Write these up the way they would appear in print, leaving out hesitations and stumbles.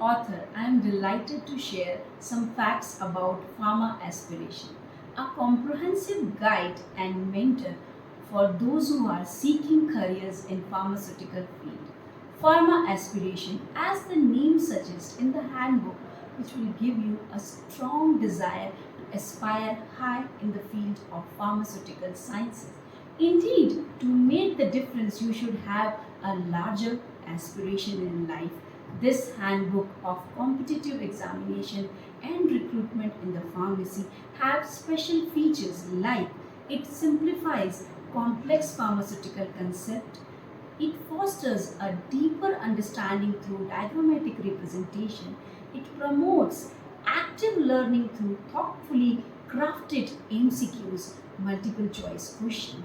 author, I am delighted to share some facts about Pharma Aspiration, a comprehensive guide and mentor for those who are seeking careers in pharmaceutical field. Pharma Aspiration, as the name suggests in the handbook, which will give you a strong desire to aspire high in the field of pharmaceutical sciences. Indeed, to make the difference, you should have a larger aspiration in life. This handbook of competitive examination and recruitment in the pharmacy have special features like it simplifies complex pharmaceutical concept, it fosters a deeper understanding through diagrammatic representation. It promotes active learning through thoughtfully crafted MCQs, multiple choice question.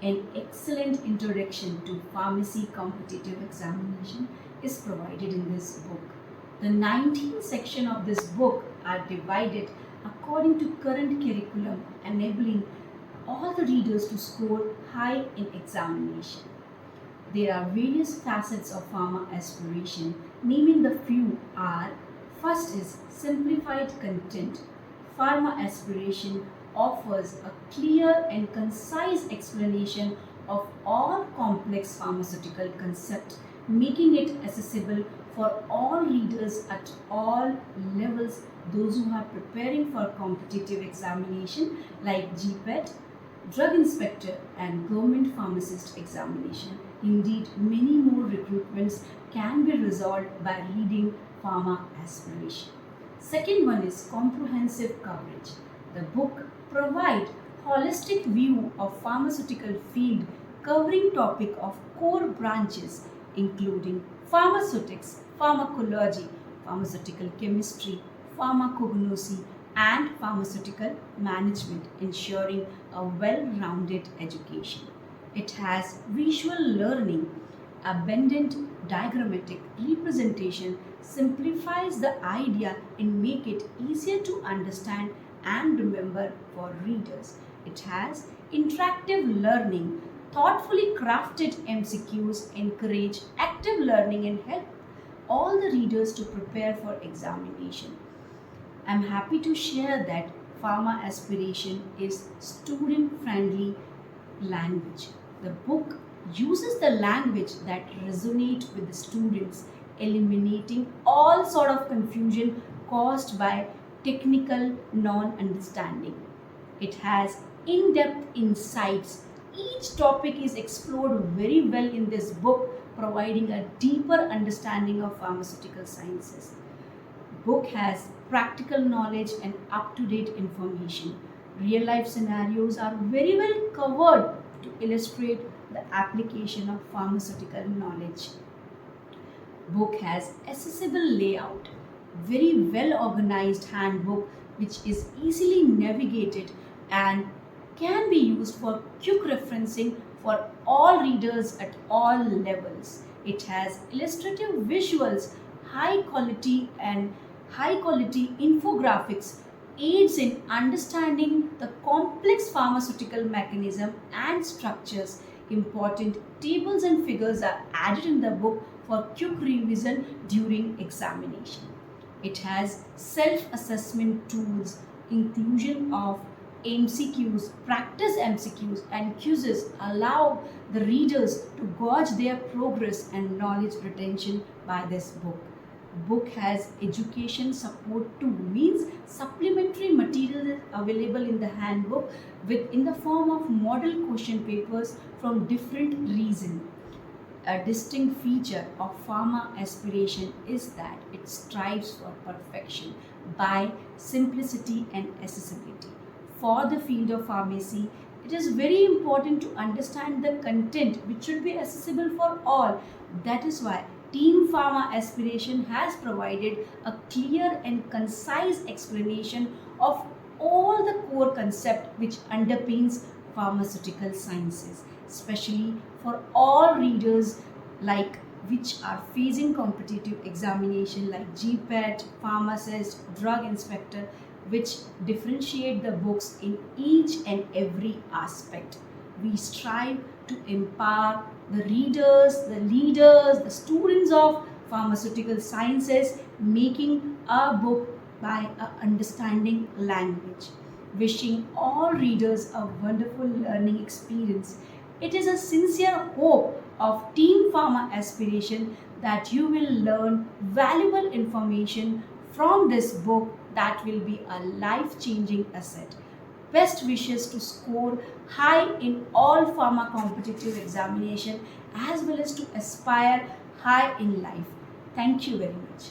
An excellent introduction to pharmacy competitive examination is provided in this book. The 19 sections of this book are divided according to current curriculum, enabling all the readers to score high in examination. There are various facets of pharma aspiration. Naming the few are: first is simplified content. Pharma aspiration offers a clear and concise explanation of all complex pharmaceutical concepts, making it accessible for all readers at all levels, those who are preparing for competitive examination like GPET, drug inspector and government pharmacist examination. Indeed, many more recruitments can be resolved by reading Pharma Aspiration. Second one is comprehensive coverage. The book provides holistic view of pharmaceutical field covering topic of core branches including pharmaceutics, pharmacology, pharmaceutical chemistry, pharmacognosy, and pharmaceutical management, ensuring a well-rounded education. It has visual learning, abundant diagrammatic representation, simplifies the idea and make it easier to understand and remember for readers. It has interactive learning, thoughtfully crafted MCQs encourage active learning and help all the readers to prepare for examination. I'm happy to share that Pharma Aspiration is student friendly language. The book uses the language that resonates with the students, eliminating all sort of confusion caused by technical non-understanding. It has in-depth insights. Each topic is explored very well in this book, providing a deeper understanding of pharmaceutical sciences. Book has practical knowledge and up-to-date information. Real life scenarios are very well covered to illustrate the application of pharmaceutical knowledge. Book has accessible layout, very well organized handbook which is easily navigated and can be used for quick referencing for all readers at all levels. It has illustrative visuals, high quality infographics aids in understanding the complex pharmaceutical mechanism and structures. Important tables and figures are added in the book for quick revision during examination. It has self-assessment tools, inclusion of MCQs, practice MCQs and quizzes allow the readers to gauge their progress and knowledge retention by this book. Book has education support too, means supplementary material is available in the handbook with in the form of model question papers from different regions. A distinct feature of Pharma Aspiration is that it strives for perfection by simplicity and accessibility. For the field of pharmacy, it is very important to understand the content which should be accessible for all. That is why Team Pharma Aspiration has provided a clear and concise explanation of all the core concept which underpins pharmaceutical sciences, especially for all readers like which are facing competitive examination like GPET, pharmacist, drug inspector, which differentiate the books in each and every aspect. We strive to empower the readers, the leaders, the students of pharmaceutical sciences, making a book by a understanding language. Wishing all readers a wonderful learning experience. It is a sincere hope of Team Pharma Aspiration that you will learn valuable information from this book that will be a life-changing asset. Best wishes to score high in all pharma competitive examination as well as to aspire high in life. Thank you very much.